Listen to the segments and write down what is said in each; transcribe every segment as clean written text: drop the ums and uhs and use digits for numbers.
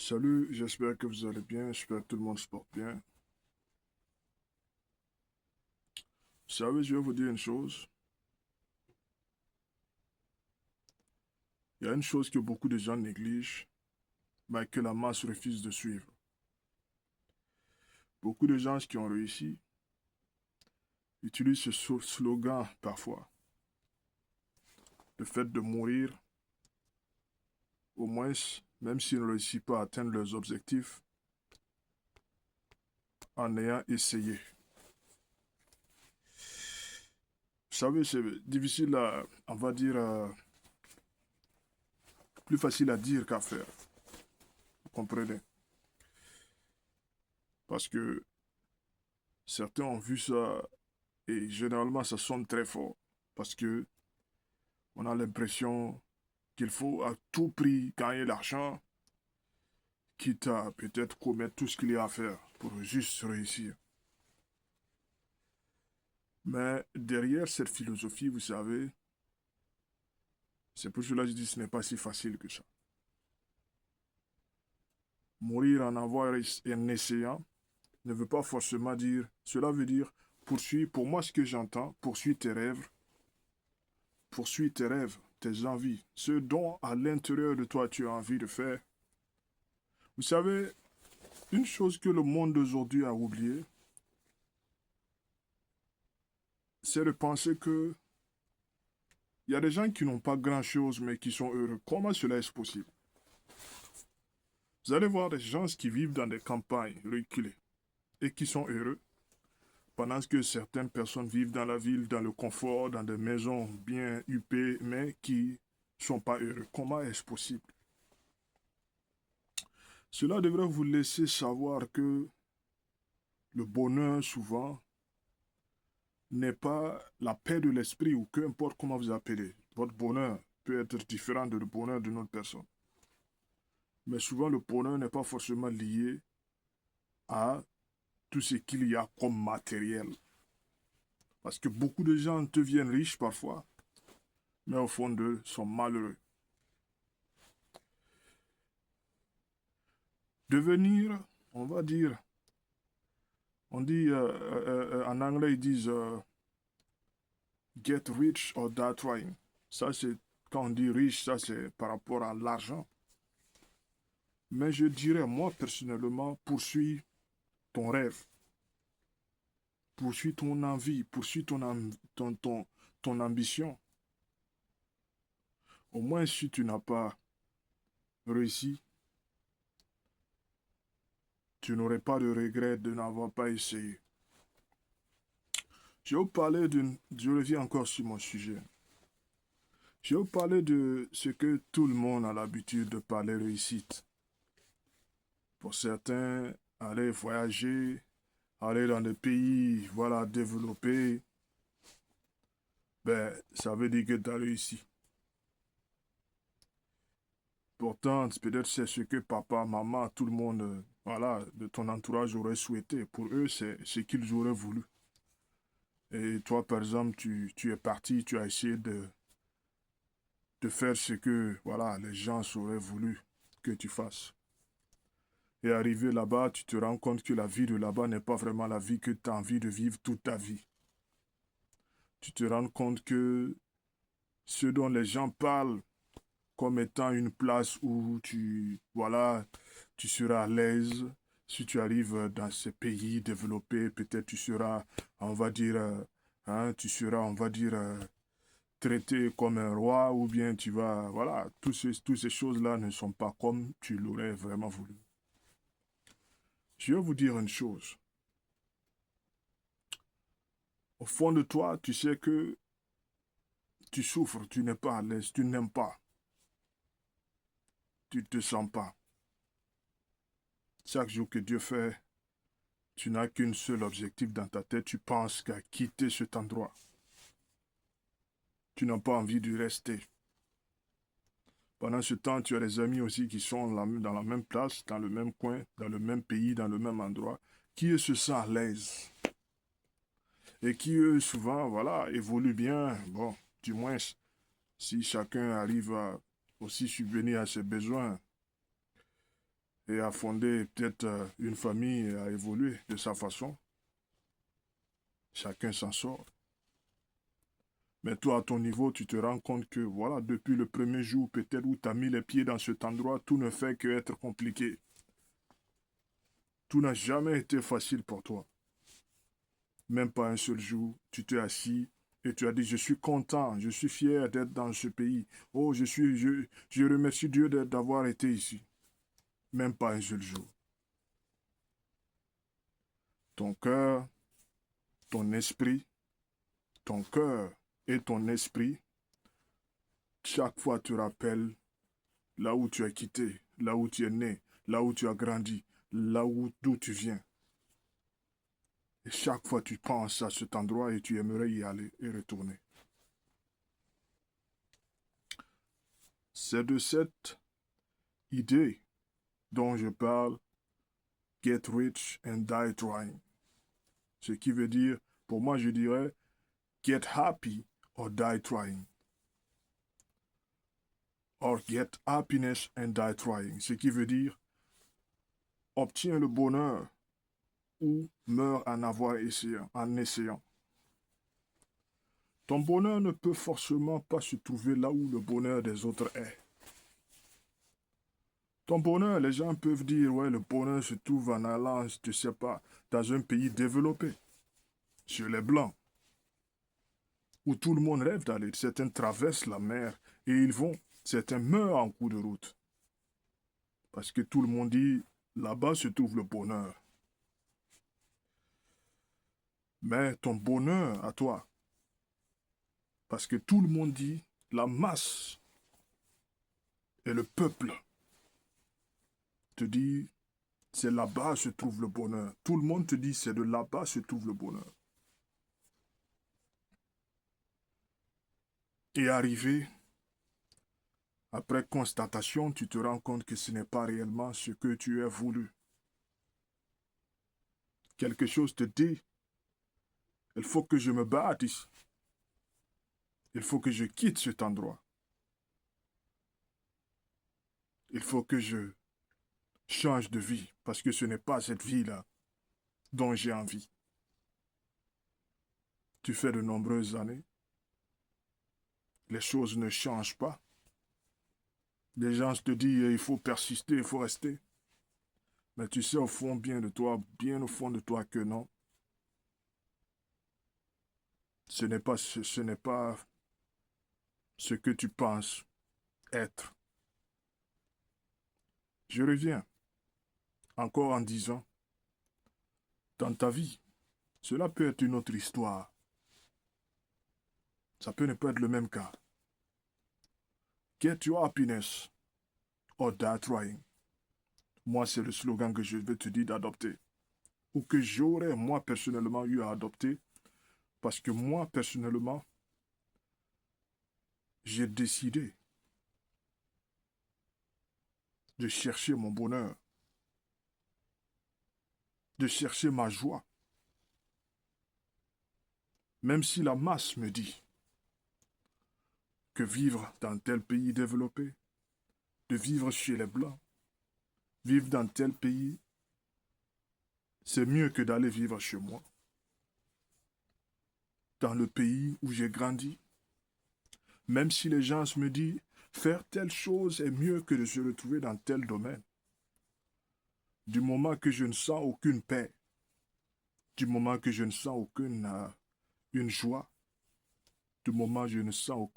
Salut, j'espère que vous allez bien, j'espère que tout le monde se porte bien. Vous savez, je vais vous dire une chose. Il y a une chose que beaucoup de gens négligent, mais que la masse refuse de suivre. Beaucoup de gens qui ont réussi utilisent ce slogan parfois. Le fait de mourir, au moins, même s'ils ne réussissent pas à atteindre leurs objectifs, en ayant essayé. Vous savez, c'est difficile à, on va dire, plus facile à dire qu'à faire. Vous comprenez? Parce que certains ont vu ça et généralement ça sonne très fort. Parce que on a l'impression qu'il faut à tout prix gagner l'argent, quitte à peut-être commettre tout ce qu'il y a à faire pour juste réussir. Mais derrière cette philosophie, vous savez, c'est pour cela que je dis que ce n'est pas si facile que ça. Mourir en essayant ne veut pas forcément dire, cela veut dire poursuis, pour moi ce que j'entends, poursuis tes rêves, tes envies, ce dont à l'intérieur de toi tu as envie de faire. Vous savez, une chose que le monde d'aujourd'hui a oublié, c'est de penser que il y a des gens qui n'ont pas grand-chose mais qui sont heureux. Comment cela est possible? Vous allez voir des gens qui vivent dans des campagnes reculées et qui sont heureux, pendant que certaines personnes vivent dans la ville, dans le confort, dans des maisons bien huppées, mais qui ne sont pas heureux. Comment est-ce possible? Cela devrait vous laisser savoir que le bonheur, souvent, n'est pas la paix de l'esprit ou peu importe comment vous appelez. Votre bonheur peut être différent de le bonheur d'une autre personne. Mais souvent, le bonheur n'est pas forcément lié à tout ce qu'il y a comme matériel. Parce que beaucoup de gens deviennent riches parfois, mais au fond d'eux sont malheureux. Devenir, on va dire, on dit en anglais, ils disent get rich or die trying. Ça, c'est quand on dit riche, ça, c'est par rapport à l'argent. Mais je dirais, moi, personnellement, poursuis ton rêve, poursuis ton envie, poursuis ton ambition. Au moins, si tu n'as pas réussi, tu n'aurais pas de regret de n'avoir pas essayé. Je vais vous parler d'une... Je reviens encore sur mon sujet. Je vais vous parler de ce que tout le monde a l'habitude de parler réussite. Pour certains, aller voyager, aller dans des pays, voilà, développés, ben, ça veut dire que tu as réussi. Pourtant, peut-être c'est ce que papa, maman, tout le monde, voilà, de ton entourage aurait souhaité. Pour eux, c'est ce qu'ils auraient voulu. Et toi, par exemple, tu es parti, tu as essayé de faire ce que, voilà, les gens auraient voulu que tu fasses. Et arrivé là-bas, tu te rends compte que la vie de là-bas n'est pas vraiment la vie que tu as envie de vivre toute ta vie. Tu te rends compte que ce dont les gens parlent comme étant une place où voilà, tu seras à l'aise. Si tu arrives dans ces pays développés, peut-être tu seras, on va dire, tu seras, on va dire, traité comme un roi ou bien tu vas, voilà, toutes ces choses-là ne sont pas comme tu l'aurais vraiment voulu. Je vais vous dire une chose. Au fond de toi, tu sais que tu souffres, tu n'es pas à l'aise, tu n'aimes pas, tu ne te sens pas. Chaque jour que Dieu fait, tu n'as qu'un seul objectif dans ta tête, tu penses qu'à quitter cet endroit. Tu n'as pas envie de rester. Pendant ce temps, tu as des amis aussi qui sont dans la même place, dans le même coin, dans le même pays, dans le même endroit, qui eux se sentent à l'aise. Et qui eux, souvent, voilà, évoluent bien. Bon, du moins, si chacun arrive à aussi subvenir à ses besoins. et a fondé peut-être une famille et a évolué de sa façon. Chacun s'en sort. Mais toi, à ton niveau, tu te rends compte que, voilà, depuis le premier jour, peut-être où tu as mis les pieds dans cet endroit, tout ne fait qu'être compliqué. Tout n'a jamais été facile pour toi. Même pas un seul jour, tu t'es assis et tu as dit, je suis content, je suis fier d'être dans ce pays. Oh, je remercie Dieu d'avoir été ici. Même pas un seul jour. Ton cœur, ton esprit, ton cœur et ton esprit, chaque fois te rappellent là où tu as quitté, là où tu es né, là où tu as grandi, d'où tu viens. Et chaque fois tu penses à cet endroit et tu aimerais y aller et retourner. C'est de cette idée dont je parle, get rich and die trying. Ce qui veut dire, pour moi je dirais, get happy or die trying. Or get happiness and die trying. Ce qui veut dire, obtiens le bonheur ou meurs en essayant. Ton bonheur ne peut forcément pas se trouver là où le bonheur des autres est. Ton bonheur, les gens peuvent dire, ouais, le bonheur se trouve en allant, je ne sais pas, dans un pays développé, chez les Blancs, où tout le monde rêve d'aller. Certains traversent la mer et ils vont. Certains meurent en cours de route. Parce que tout le monde dit, là-bas se trouve le bonheur. Mais ton bonheur à toi, parce que tout le monde dit, la masse et le peuple te dit, c'est là-bas se trouve le bonheur. Tout le monde te dit, c'est de là-bas se trouve le bonheur. Et arrivé, après constatation, tu te rends compte que ce n'est pas réellement ce que tu as voulu. Quelque chose te dit, il faut que je me batte ici. Il faut que je quitte cet endroit. Il faut que je change de vie, parce que ce n'est pas cette vie-là dont j'ai envie. Tu fais de nombreuses années, les choses ne changent pas. Les gens te disent, il faut persister, il faut rester. Mais tu sais au fond bien de toi, bien au fond de toi que non. Ce n'est pas ce que tu penses être. Je reviens encore en disant, dans ta vie, cela peut être une autre histoire. Ça peut ne pas être le même cas. Get your happiness or die trying. Moi, c'est le slogan que je vais te dire d'adopter. Ou que j'aurais, moi, personnellement, eu à adopter. Parce que moi, personnellement, j'ai décidé de chercher mon bonheur, de chercher ma joie. Même si la masse me dit que vivre dans tel pays développé, de vivre chez les Blancs, vivre dans tel pays, c'est mieux que d'aller vivre chez moi. Dans le pays où j'ai grandi, même si les gens me disent faire telle chose est mieux que de se retrouver dans tel domaine. Du moment que je ne sens aucune paix, du moment que je ne sens une joie, du moment que je ne sens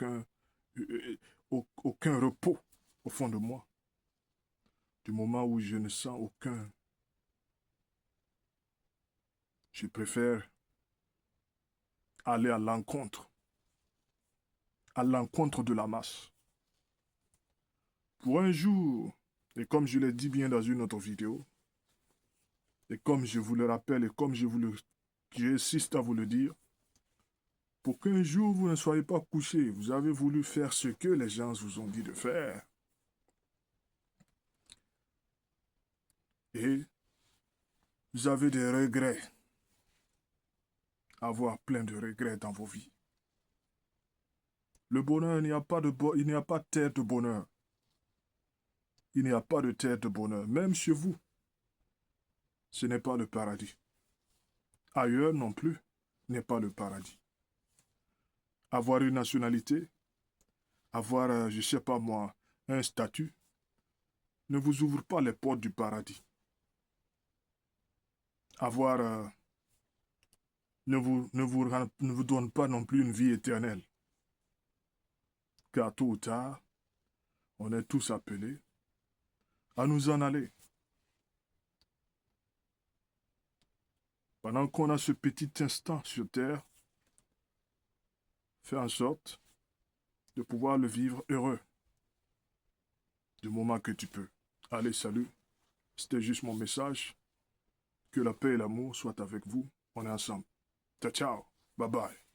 aucun repos au fond de moi, du moment où je ne sens aucun, je préfère aller à l'encontre de la masse. Pour un jour, et comme je l'ai dit bien dans une autre vidéo, et comme je vous le rappelle et comme j'insiste à vous le dire, pour qu'un jour vous ne soyez pas couché, vous avez voulu faire ce que les gens vous ont dit de faire. Et vous avez des regrets, avoir plein de regrets dans vos vies. Le bonheur, il n'y a pas de terre de bonheur. il n'y a pas de terre de bonheur. Même chez vous, ce n'est pas le paradis. Ailleurs non plus n'est pas le paradis. Avoir une nationalité, avoir, je ne sais pas moi, un statut, ne vous ouvre pas les portes du paradis. Avoir, ne vous donne pas non plus une vie éternelle. Car tôt ou tard, on est tous appelés à nous en aller. Pendant qu'on a ce petit instant sur terre, fais en sorte de pouvoir le vivre heureux du moment que tu peux. Allez, salut. C'était juste mon message. Que la paix et l'amour soient avec vous. On est ensemble. Ciao, ciao. Bye bye.